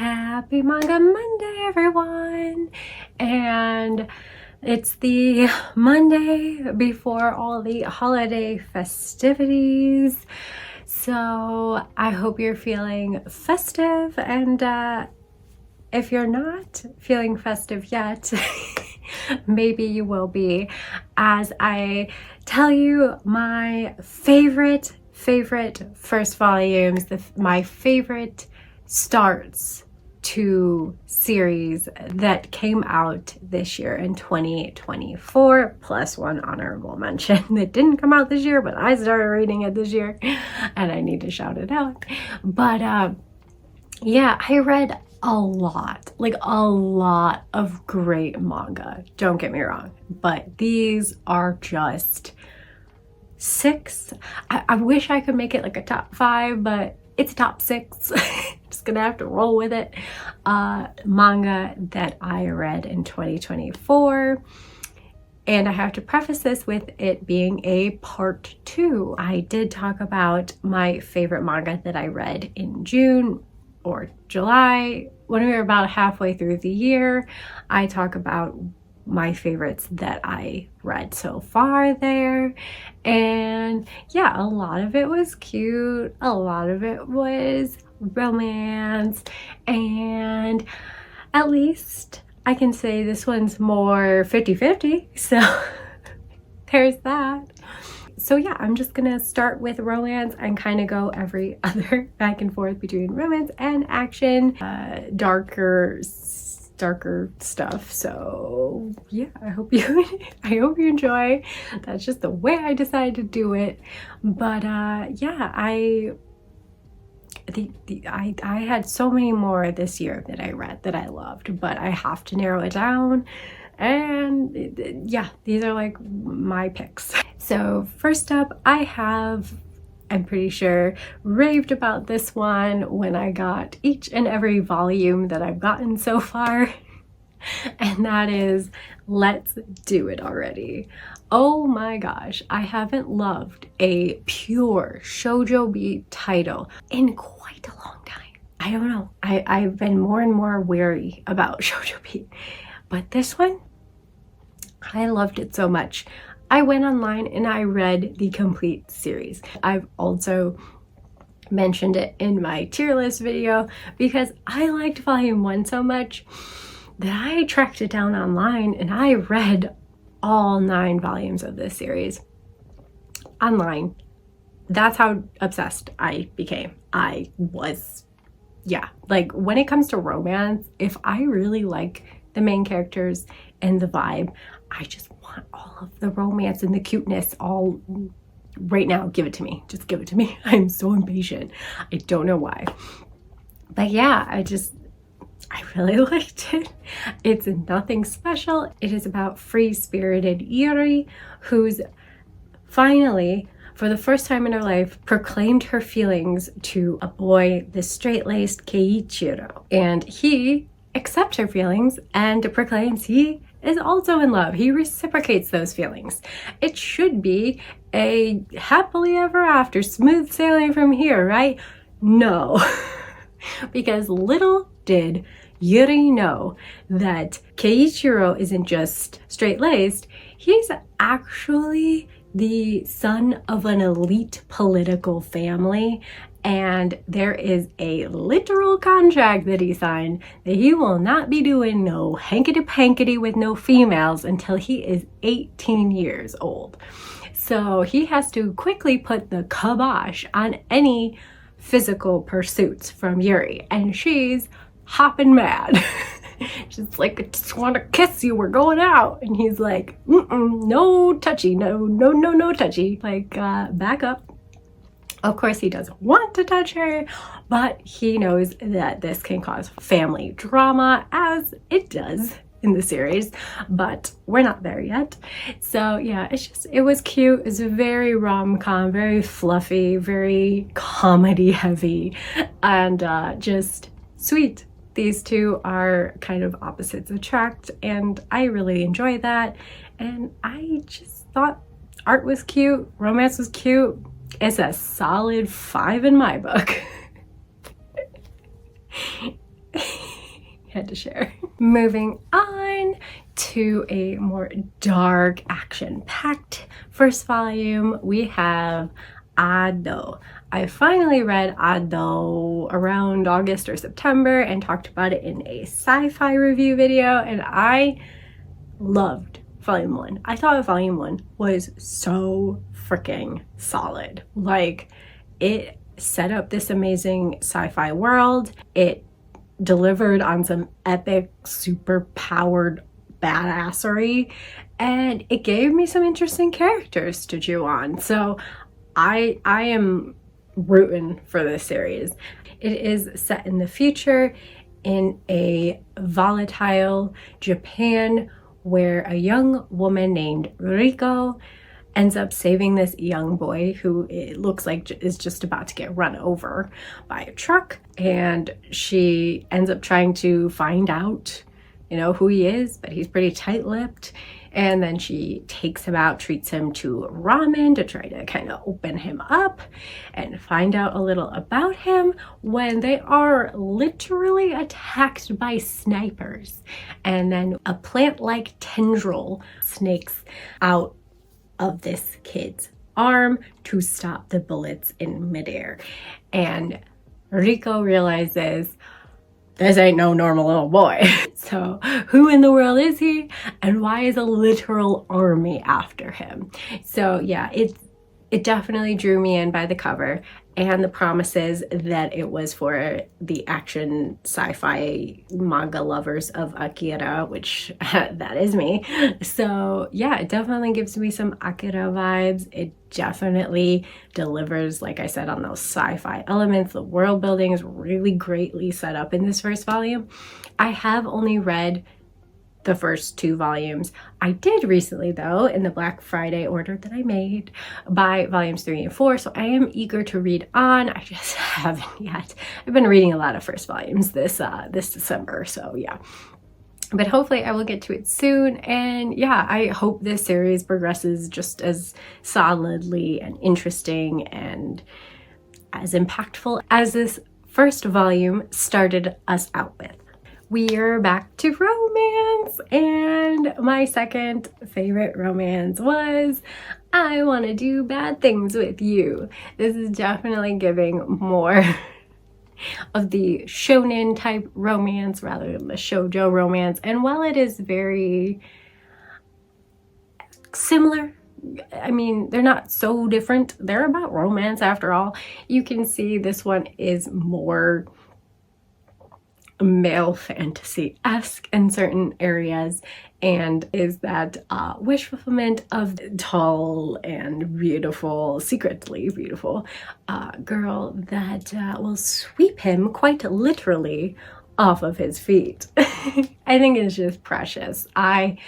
Happy Manga Monday, everyone! And it's the Monday before all the holiday festivities. So I hope you're feeling festive, and if you're not feeling festive yet, maybe you will be, as I tell you my favorite first volumes, my favorite starts to series that came out this year in 2024, plus one honorable mention that didn't come out this year, but I started reading it this year and I need to shout it out. But yeah, I read a lot of great manga, don't get me wrong, but these are just 6. I wish I could make it like a top 5, but it's top 6. Just gonna have to roll with it. Manga that I read in 2024. And I have to preface this with it being a part 2. I did talk about my favorite manga that I read in June or July. When we were about halfway through the year, I talk about my favorites that I read so far there. And yeah, a lot of it was cute, a lot of it was romance, and at least I can say this one's more 50-50, so there's that. So yeah, I'm just gonna start with romance and kind of go every other back and forth between romance and action, darker stuff. So yeah, I hope you enjoy. That's just the way I decided to do it. But yeah, I had so many more this year that I read that I loved, but I have to narrow it down. And yeah, these are like my picks. So first up, I'm pretty sure, raved about this one when I got each and every volume that I've gotten so far. And that is Let's Do It Already. Oh my gosh, I haven't loved a pure shoujo beat title in quite a long time. I don't know. I've been more and more wary about shoujo beat. But this one, I loved it so much. I went online and I read the complete series. I've also mentioned it in my tier list video because I liked volume 1 so much that I tracked it down online and I read all 9 volumes of this series online. That's how obsessed I became. I was, yeah, like when it comes to romance, if I really like the main characters and the vibe, I just want all of the romance and the cuteness all right now. Give it to me. Just give it to me. I'm so impatient. I don't know why. But yeah, I really liked it. It's nothing special. It is about free-spirited Yuri, who's finally, for the first time in her life, proclaimed her feelings to a boy, the straight-laced Keiichiro. And he accepts her feelings and proclaims he is also in love. He reciprocates those feelings. It should be a happily ever after, smooth sailing from here, right? No. Because little did Yuri know that Keiichiro isn't just straight-laced, he's actually the son of an elite political family, and there is a literal contract that he signed that he will not be doing no hankety-pankety with no females until he is 18 years old. So he has to quickly put the kibosh on any physical pursuits from Yuri, and she's hopping mad. She's like, I just want to kiss you, we're going out. And he's like, no touchy, no touchy. Like, back up. Of course, he doesn't want to touch her, but he knows that this can cause family drama, as it does in the series, but we're not there yet. So yeah, it was cute. It's very rom-com, very fluffy, very comedy heavy, and just sweet. These two are kind of opposites attract, and I really enjoy that. And I just thought art was cute, romance was cute. It's a solid 5 in my book. had to share. Moving on to a more dark, action-packed first volume, we have Ado. I finally read Ado around August or September and talked about it in a sci-fi review video, and I loved volume 1. I thought volume 1 was so freaking solid. Like, it set up this amazing sci-fi world. It delivered on some epic, super powered badassery, and it gave me some interesting characters to chew on. So I am rooting for this series. It is set in the future in a volatile Japan where a young woman named Riko ends up saving this young boy who it looks like is just about to get run over by a truck, and she ends up trying to find out, you know, who he is, but he's pretty tight-lipped. And then she takes him out, treats him to ramen to try to kind of open him up and find out a little about him, when they are literally attacked by snipers. And then a plant-like tendril snakes out of this kid's arm to stop the bullets in midair. And Riko realizes, this ain't no normal little boy. So who in the world is he? And why is a literal army after him? So yeah, it definitely drew me in by the cover and the promises that it was for the action sci-fi manga lovers of Akira, which that is me. So yeah, it definitely gives me some Akira vibes. It definitely delivers, like I said, on those sci-fi elements. The world building is really greatly set up in this first volume. I have only read the first 2 volumes. I did recently, though, in the Black Friday order that I made, buy volumes 3 and 4, so I am eager to read on. I just haven't yet. I've been reading a lot of first volumes this December, so yeah. But hopefully I will get to it soon, and yeah, I hope this series progresses just as solidly and interesting and as impactful as this first volume started us out with. We are back to romance, and my second favorite romance was I Want to Do Bad Things With You. This is definitely giving more of the shonen type romance rather than the shoujo romance, and while it is very similar, I mean, they're not so different. They're about romance after all. You can see this one is more male fantasy-esque in certain areas, and is that wish fulfillment of tall and beautiful, secretly beautiful girl that will sweep him quite literally off of his feet. I think it's just precious. I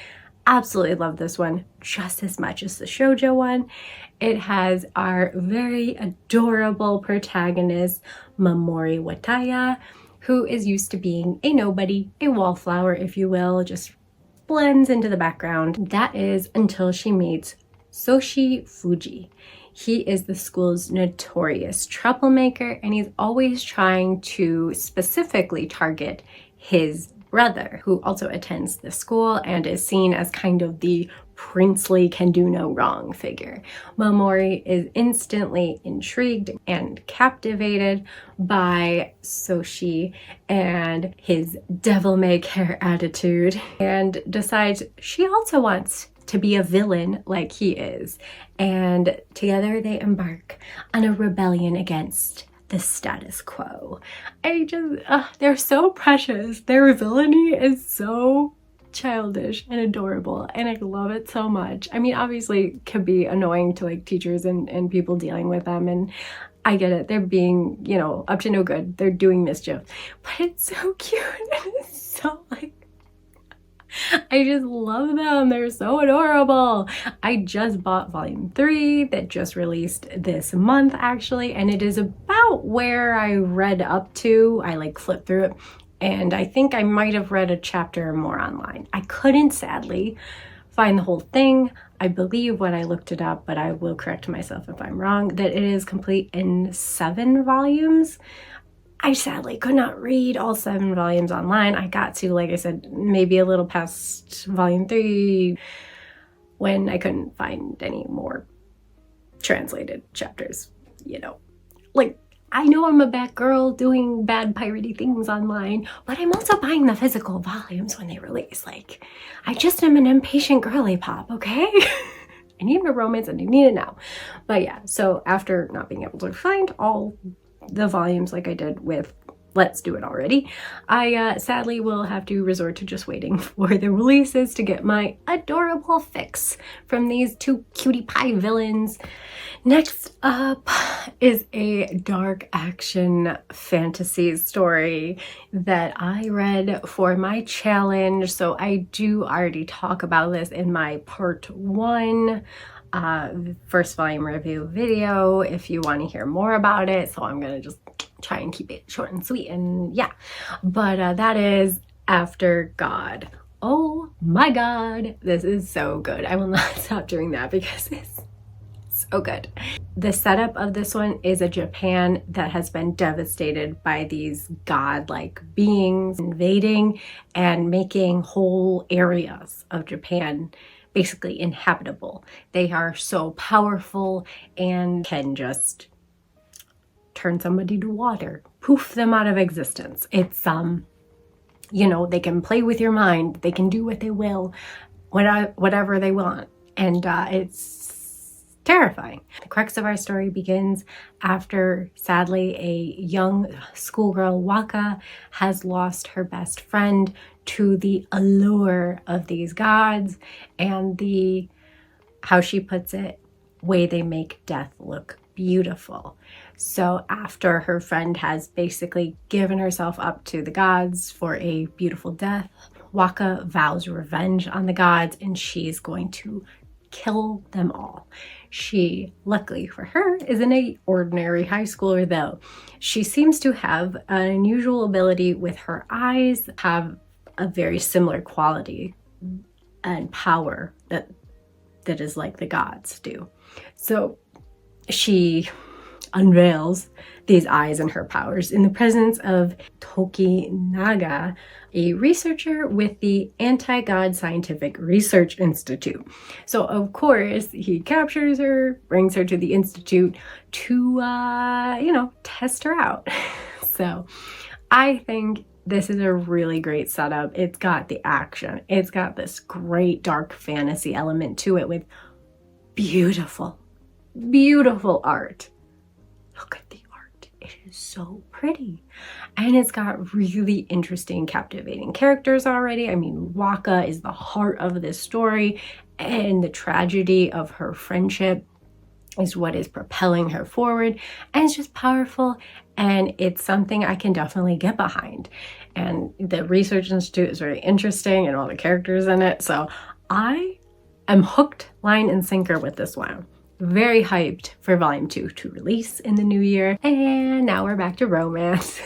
absolutely love this one just as much as the shoujo one. It has our very adorable protagonist, Mamori Wataya, who is used to being a nobody, a wallflower, if you will, just blends into the background. That is until she meets Soshi Fuji. He is the school's notorious troublemaker, and he's always trying to specifically target his brother, who also attends the school and is seen as kind of the princely can do no wrong figure. Mamori is instantly intrigued and captivated by Soshi and his devil-may-care attitude, and decides she also wants to be a villain like he is, and together they embark on a rebellion against the status quo. They're so precious. Their villainy is so childish and adorable, and I love it so much. I mean, obviously it can be annoying to like teachers and people dealing with them, and I get it. They're being, you know, up to no good. They're doing mischief, but it's so cute and it's so like, I just love them. They're so adorable. I just bought volume 3 that just released this month actually, and it is about where I read up to. I like flipped through it, and I think I might have read a chapter or more online. I couldn't sadly find the whole thing. I believe when I looked it up, but I will correct myself if I'm wrong, that it is complete in 7 volumes. I sadly could not read all 7 volumes online. I got to, like I said, maybe a little past volume 3 when I couldn't find any more translated chapters, you know. Like, I know I'm a bad girl doing bad piratey things online, but I'm also buying the physical volumes when they release. Like, I just am an impatient girly pop, okay? I need my romance and I need it now. But yeah, so after not being able to find all the volumes like I did with Let's Do It Already, I sadly will have to resort to just waiting for the releases to get my adorable fix from these 2 cutie pie villains. Next up is a dark action fantasy story that I read for my challenge. So I do already talk about this in my part 1 first volume review video if you want to hear more about it. So I'm gonna just try and keep it short and sweet, and yeah, but that is After God. Oh my god, this is so good. I will not stop doing that because it's so good. The setup of this one is a Japan that has been devastated by these godlike beings invading and making whole areas of Japan basically inhabitable. They are so powerful and can just turn somebody to water, poof them out of existence. It's you know, they can play with your mind, they can do what they will, whatever they want, and it's terrifying. The crux of our story begins after, sadly, a young schoolgirl, Waka, has lost her best friend to the allure of these gods and the, how she puts it, way they make death look beautiful. So after her friend has basically given herself up to the gods for a beautiful death, Waka vows revenge on the gods and she's going to kill them all. She, luckily for her, is in an ordinary high schooler though. She seems to have an unusual ability with her eyes, have a very similar quality and power that is like the gods do. So she unveils these eyes and her powers in the presence of Toki Naga, a researcher with the Anti-God Scientific Research Institute. So of course he captures her, brings her to the institute to, you know, test her out. So I think this is a really great setup. It's got the action. It's got this great dark fantasy element to it with beautiful, beautiful art. Look at the art. It is so pretty. And it's got really interesting, captivating characters already. I mean, Waka is the heart of this story, and the tragedy of her friendship is what is propelling her forward. And it's just powerful, and it's something I can definitely get behind. And the research institute is very interesting and all the characters in it. So I am hooked, line and sinker with this one. Very hyped for volume 2 to release in the new year. And now we're back to romance.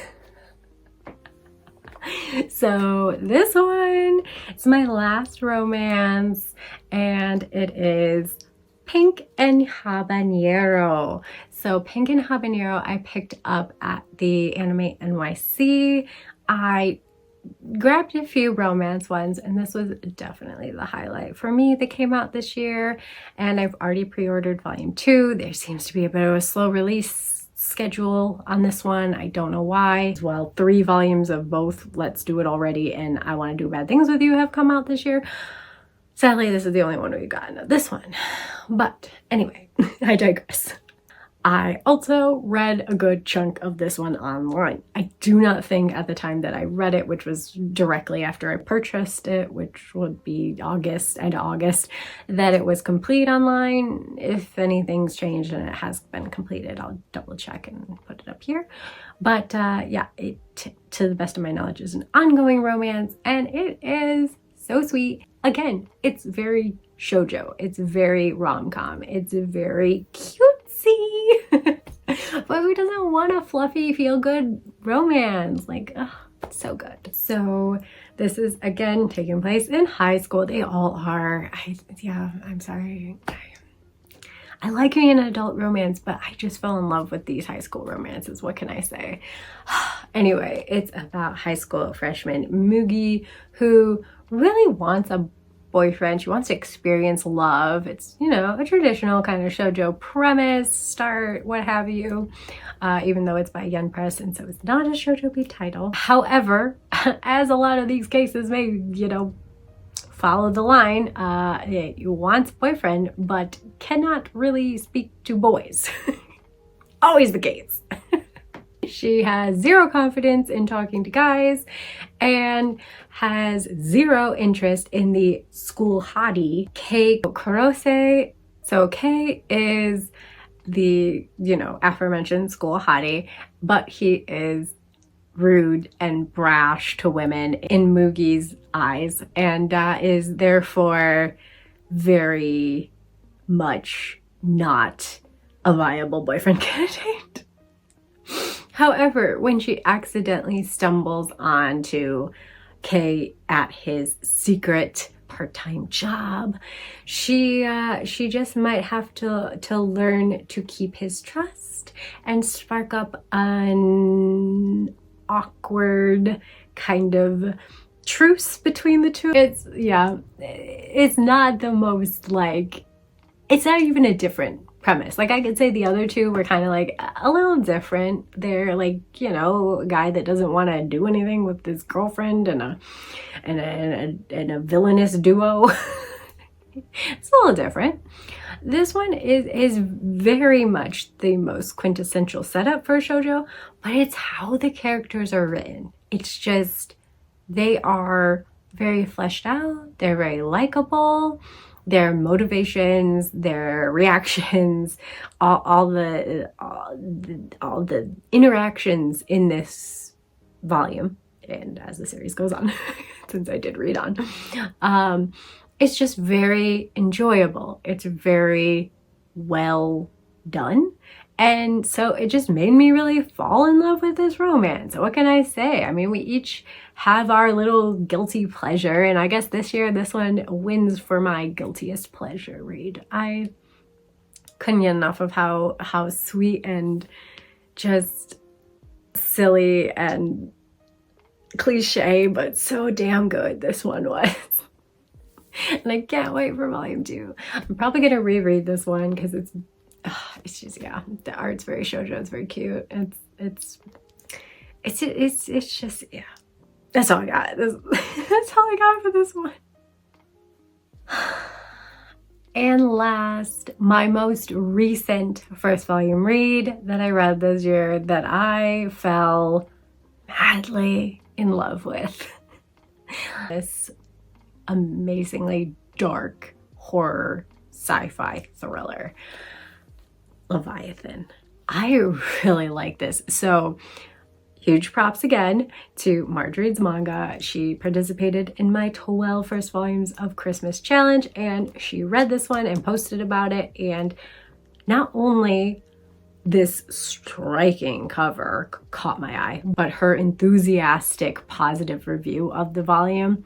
So this one, it's my last romance, and it is Pink and Habanero. So Pink and Habanero I picked up at the Anime NYC. I grabbed a few romance ones, and this was definitely the highlight for me that came out this year, and I've already pre-ordered volume 2. There seems to be a bit of a slow release schedule on this one. I don't know why. Well, 3 volumes of both Let's Do It Already and I Want to Do Bad Things With You have come out this year. Sadly, this is the only one we've gotten of this one. But anyway, I digress. I also read a good chunk of this one online. I do not think at the time that I read it, which was directly after I purchased it, which would be end of August, that it was complete online. If anything's changed and it has been completed, I'll double check and put it up here. But yeah, it, to the best of my knowledge, is an ongoing romance, and it is so sweet. Again, it's very shoujo. It's very rom-com. It's very cutesy. But who doesn't want a fluffy, feel-good romance? Like, oh, it's so good. So this is, again, taking place in high school. They all are. Yeah, I'm sorry. I like being an adult romance, but I just fell in love with these high school romances. What can I say? Anyway, it's about high school freshman Mugi who really wants a boyfriend. She wants to experience love. It's, you know, a traditional kind of shoujo premise, start, what have you, even though it's by Yen Press, and so it's not a shoujo beat title. However, as a lot of these cases may, you know, follow the line, he wants a boyfriend but cannot really speak to boys. Always the case. She has zero confidence in talking to guys and has zero interest in the school hottie, Kei Kurose. So Kei is the, you know, aforementioned school hottie, but he is rude and brash to women in Mugi's eyes, and is therefore very much not a viable boyfriend candidate. However, when she accidentally stumbles onto Kei at his secret part-time job, she just might have to learn to keep his trust and spark up an awkward kind of truce between the two. It's not the most, like, it's not even a different premise. Like, I could say the other two were kind of like a little different. They're like, you know, a guy that doesn't want to do anything with his girlfriend and a villainous duo. It's a little different. This one is very much the most quintessential setup for shoujo, but it's how the characters are written. It's just, they are very fleshed out. They're very likable. Their motivations, their reactions, all the interactions in this volume, and as the series goes on, since I did read on, it's just very enjoyable. It's very well done. And so it just made me really fall in love with this romance. What can I say? I mean, we each have our little guilty pleasure, and I guess this year this one wins for my guiltiest pleasure read. I couldn't get enough of how sweet and just silly and cliche, but so damn good this one was. And I can't wait for volume 2. I'm probably gonna reread this one because it's just, yeah, the art's very shoujo. It's very cute. It's just, yeah. That's all I got. That's all I got for this one. And last, my most recent first volume read that I read this year that I fell madly in love with. This amazingly dark horror sci-fi thriller, Leviathan. I really like this. So huge props again to Marjorie's Manga. She participated in my 12 first volumes of Christmas challenge, and she read this one and posted about it. And not only this striking cover caught my eye, but her enthusiastic positive review of the volume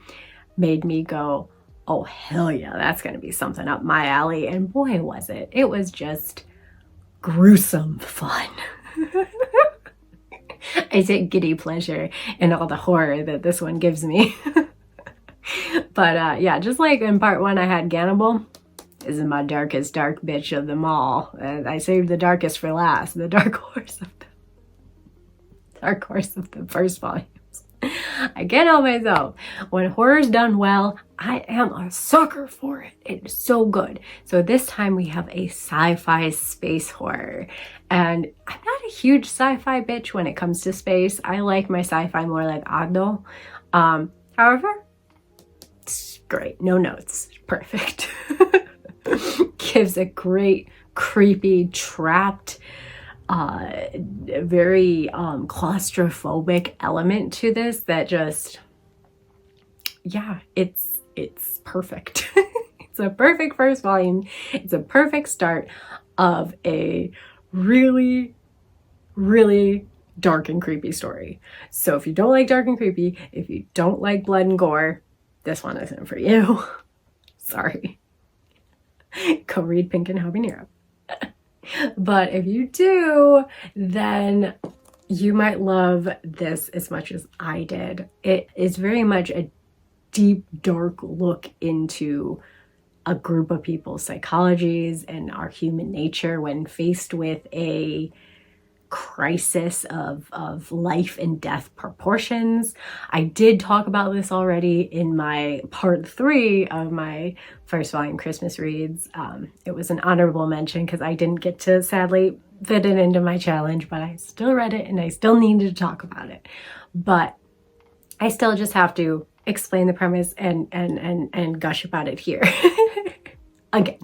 made me go, oh hell yeah, that's gonna be something up my alley. And boy was it. It was just gruesome fun. I take giddy pleasure in all the horror that this one gives me. But yeah, just like in part 1 I had Gannibal. This is my darkest dark bitch of them all. I saved the darkest for last, the dark horse of the first volumes. I can't help myself. When horror's done well, I am a sucker for it. It's so good. So this time we have a sci-fi space horror. And I'm not a huge sci-fi bitch when it comes to space. I like my sci-fi more like Ado. However, it's great. No notes. Perfect. Gives a great, creepy, trapped, very claustrophobic element to this that just, yeah, it's perfect. It's a perfect first volume. It's a perfect start of a really, really dark and creepy story. So if you don't like dark and creepy, if you don't like blood and gore, this one isn't for you. Sorry. Go read Pink and Habanero. But if you do, then You might love this as much as I did. It is very much a deep, dark look into a group of people's psychologies and our human nature when faced with a crisis of life and death proportions. I did talk about this already in my part 3 of my first volume Christmas reads. It was an honorable mention because I didn't get to sadly fit it into my challenge, but I still read it and I still needed to talk about it. But I still just have to explain the premise and gush about it here again.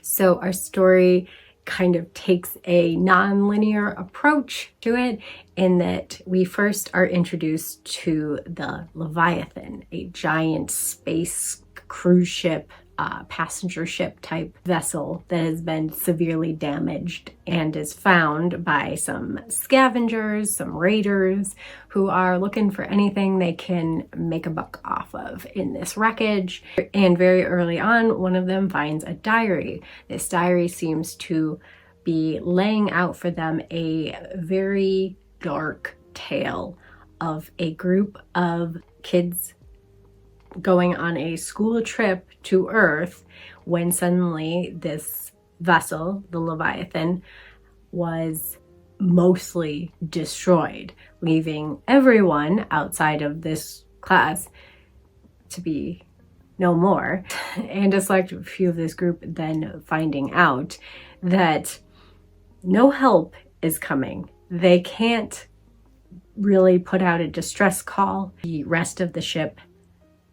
So our story kind of takes a non-linear approach to it in that we first are introduced to the Leviathan, a giant space cruise ship, passenger ship type vessel that has been severely damaged and is found by some scavengers, some raiders who are looking for anything they can make a buck off of in this wreckage. And very early on, one of them finds a diary. This diary seems to be laying out for them a very dark tale of a group of kids going on a school trip to Earth when suddenly this vessel, the Leviathan, was mostly destroyed, leaving everyone outside of this class to be no more. And a select few of this group then finding out that no help is coming. They can't really put out a distress call. The rest of the ship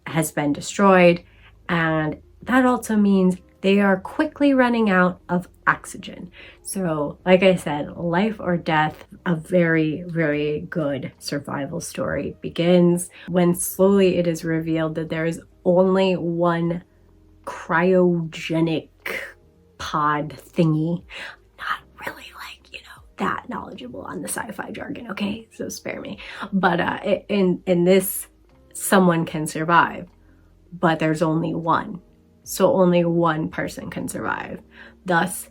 has been destroyed, and that also means they are quickly running out of oxygen. So like I said, life or death, a very, very good survival story begins when slowly it is revealed that there is only one cryogenic pod thingy. Not really that knowledgeable on the sci-fi jargon, okay? So spare me. But in this, someone can survive, but there's only one. So only one person can survive. Thus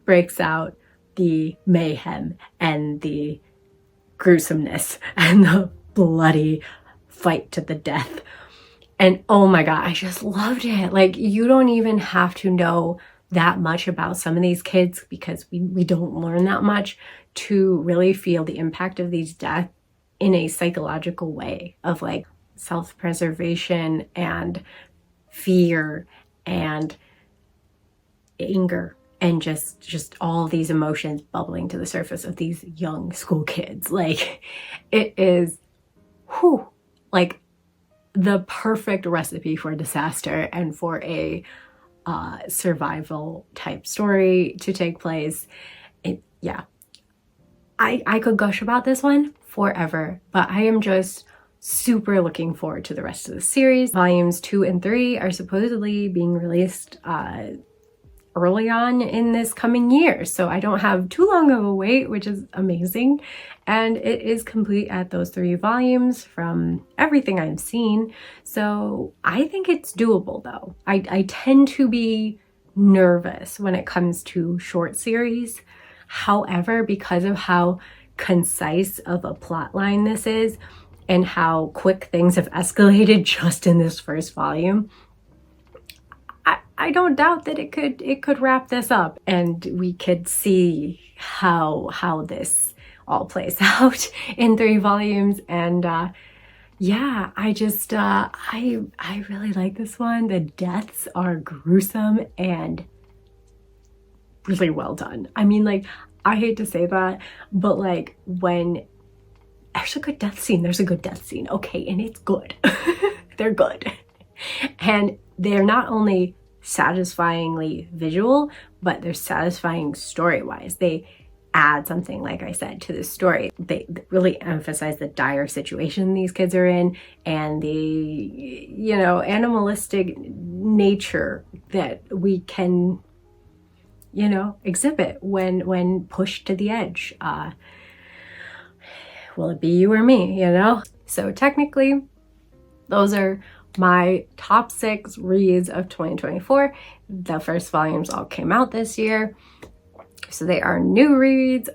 breaks out the mayhem and the gruesomeness and the bloody fight to the death. And oh my God, I just loved it. Like, you don't even have to know that much about some of these kids because we don't learn that much to really feel the impact of these deaths in a psychological way of like self-preservation and fear and anger and just all these emotions bubbling to the surface of these young school kids. Like, it is like the perfect recipe for disaster and for a survival type story to take place. I could gush about this one forever, but I am just super looking forward to the rest of the series. Volumes 2 and 3 are supposedly being released early on in this coming year, so I don't have too long of a wait, which is amazing. And it is complete at those 3 volumes from everything I've seen, so I think it's doable though. I tend to be nervous when it comes to short series. However, because of how concise of a plot line this is and how quick things have escalated just in this first volume, I don't doubt that it could wrap this up and we could see how this all plays out in 3 volumes. And yeah, I really like this one. The deaths are gruesome and really well done. I mean, like, I hate to say that, but like, when there's a good death scene, there's a good death scene, okay? And it's good. They're good. And they're not only satisfyingly visual, but they're satisfying story-wise. They add something, like I said, to the story. They really emphasize the dire situation these kids are in and the, animalistic nature that we can, exhibit when pushed to the edge. Will it be you or me, So technically, those are my top 6 reads of 2024. The first volumes all came out this year, so they are new reads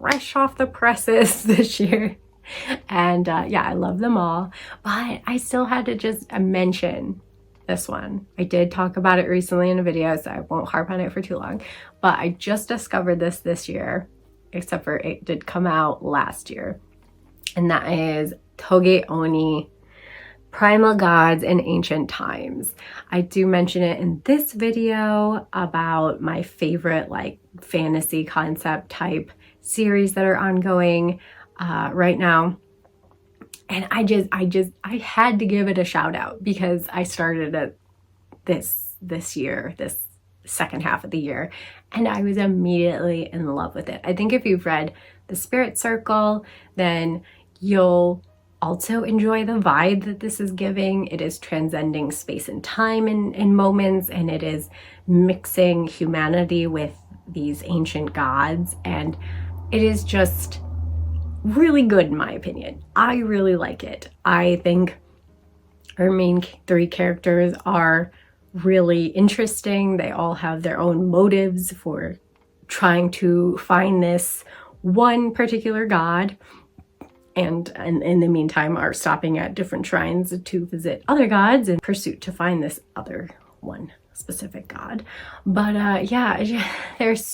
fresh off the presses this year. And yeah, I love them all, but I still had to just mention this one. I did talk about it recently in a video, so I won't harp on it for too long, but I just discovered this year, except for it did come out last year, and that is Toge Oni, Primal Gods in Ancient Times. I do mention it in this video about my favorite like fantasy concept type series that are ongoing right now. And I had to give it a shout out because I started it this year, this second half of the year, and I was immediately in love with it. I think if you've read The Spirit Circle, then you'll also enjoy the vibe that this is giving. It is transcending space and time in moments, and it is mixing humanity with these ancient gods, and it is just really good in my opinion. I really like it. I think our main three characters are really interesting. They all have their own motives for trying to find this one particular god, and in the meantime are stopping at different shrines to visit other gods in pursuit to find this other one specific god. But yeah, it's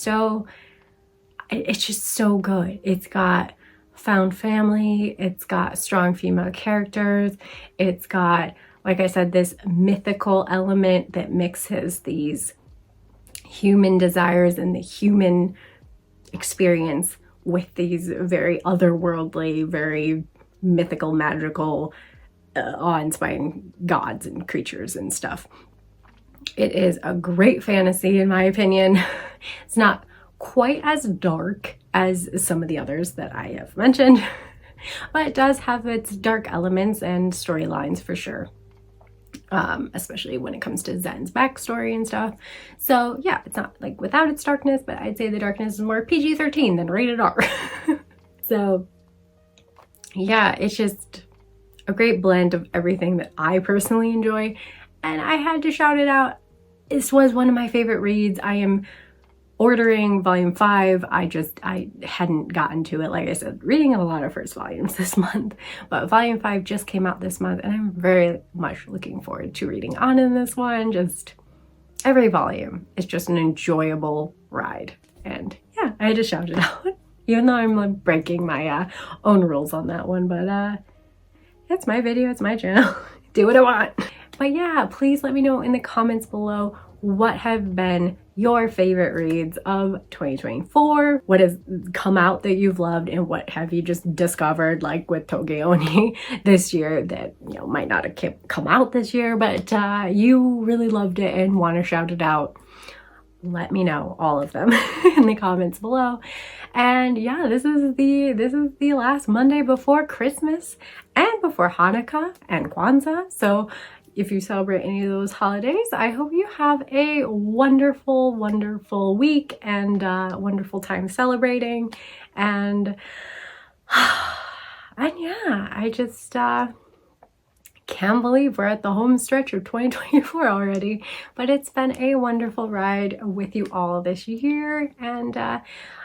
just so good. It's got found family, it's got strong female characters, it's got, like I said, this mythical element that mixes these human desires and the human experience with these very otherworldly, very mythical, magical, awe-inspiring gods and creatures and stuff. It is a great fantasy in my opinion. It's not quite as dark as some of the others that I have mentioned, but it does have its dark elements and storylines for sure, especially when it comes to Zen's backstory and stuff. So yeah, it's not like without its darkness, but I'd say the darkness is more PG-13 than rated R. So yeah, it's just a great blend of everything that I personally enjoy, and I had to shout it out. This was one of my favorite reads. I am ordering volume 5. I hadn't gotten to it. Like I said, reading a lot of first volumes this month, but volume 5 just came out this month, and I'm very much looking forward to reading on in this one. Just every volume is just an enjoyable ride, and yeah, I had to shout it out, even though I'm like breaking my own rules on that one. But it's my video, it's my channel. Do what I want. But yeah, please let me know in the comments below what have been your favorite reads of 2024. What has come out that you've loved, and what have you just discovered, like with Toge Oni this year, that, you know, might not have come out this year, but you really loved it and want to shout it out. Let me know, all of them, in the comments below. And yeah, this is the last Monday before Christmas and before Hanukkah and Kwanzaa. So if you celebrate any of those holidays, I hope you have a wonderful, wonderful week and wonderful time celebrating. And yeah, I just can't believe we're at the home stretch of 2024 already, but it's been a wonderful ride with you all this year. And I'm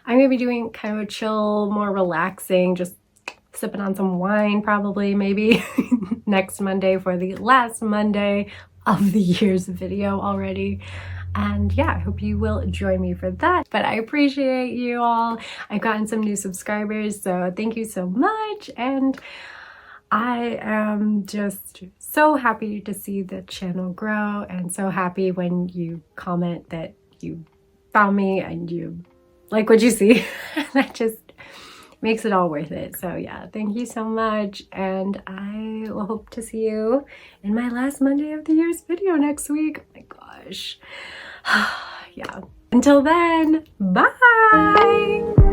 gonna be doing kind of a chill, more relaxing, just sipping on some wine probably, maybe next Monday for the last Monday of the year's video already. And yeah, I hope you will join me for that. But I appreciate you all. I've gotten some new subscribers, so thank you so much. And I am just so happy to see the channel grow, and so happy when you comment that you found me and you like what you see. That just makes it all worth it. So yeah, thank you so much, and I will hope to see you in my last Monday of the year's video next week. Oh my gosh. Yeah. Until then, bye!